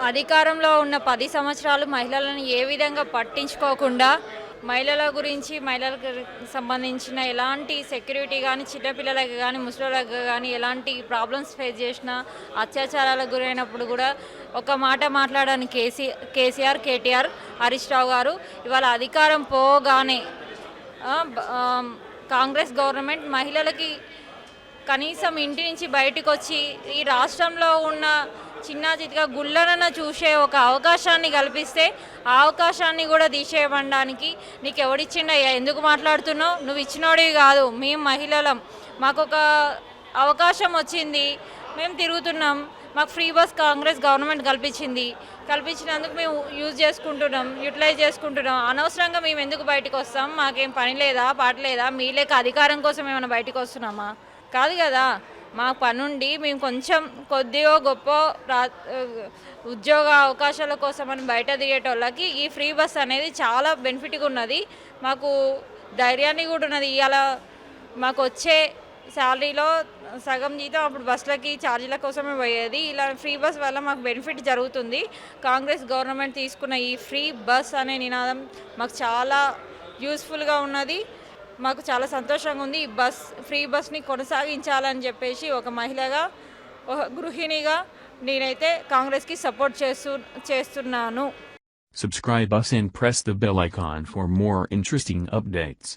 అధికారంలో ఉన్న 10 సంవత్సరాలు మహిళలను ఏ విధంగా పట్టించుకోకుండా మహిళల గురించి మహిళలకు సంబంధించిన ఎలాంటి సెక్యూరిటీ కానీ చిన్నపిల్లలకు కానీ ముసలిలకు కానీ ఎలాంటి ప్రాబ్లమ్స్ ఫేస్ చేసినా అత్యాచారాలకు గురైనప్పుడు కూడా ఒక మాట మాట్లాడని కేసీఆర్ కేటీఆర్ హరీష్ రావు గారు ఇవాళ అధికారం పోగానే కాంగ్రెస్ గవర్నమెంట్ మహిళలకి కనీసం ఇంటి నుంచి బయటకు వచ్చి ఈ రాష్ట్రంలో ఉన్న చిన్నాచితిగా గుళ్ళనన్న చూసే ఒక అవకాశాన్ని కల్పిస్తే ఆ అవకాశాన్ని కూడా తీసేయడానికి నీకు ఎవడిచ్చిండయ్యా, ఎందుకు మాట్లాడుతున్నావు, నువ్వు ఇచ్చినోడివి కాదు, మేము మహిళలం, మాకు ఒక అవకాశం వచ్చింది, మేము తిరుగుతున్నాం, మాకు ఫ్రీ బస్ కాంగ్రెస్ గవర్నమెంట్ కల్పించినందుకు మేము యూటిలైజ్ చేసుకుంటున్నాం, అనవసరంగా మేము ఎందుకు బయటకు వస్తాం, మాకేం పని లేదా పాట లేదా, మీ లేక అధికారం కోసం ఏమైనా బయటకు వస్తున్నామా, కాదు కదా, మా పనుండి మేము కొంచెం కొద్దిగా గొప్ప ఉద్యోగ అవకాశాల కోసం అని బయట దిగేటోళ్ళకి ఈ ఫ్రీ బస్ అనేది చాలా బెనిఫిట్గా ఉన్నది, మాకు ధైర్యాన్ని కూడా ఉన్నది. ఇవాళ మాకు వచ్చే శాలరీలో సగం జీతం అప్పుడు బస్సులకి ఛార్జీల కోసమే పోయేది, ఇలా ఫ్రీ బస్ వల్ల మాకు బెనిఫిట్ జరుగుతుంది. కాంగ్రెస్ గవర్నమెంట్ తీసుకున్న ఈ ఫ్రీ బస్ అనే నినాదం మాకు చాలా యూస్ఫుల్గా ఉన్నది, మాకు చాలా సంతోషంగా ఉంది. ఈ ఫ్రీ బస్ని కొనసాగించాలని చెప్పేసి ఒక మహిళగా ఒక గృహిణిగా నేనైతే కాంగ్రెస్కి సపోర్ట్ చేస్తున్నాను. Subscribe us and press the bell icon for more interesting updates.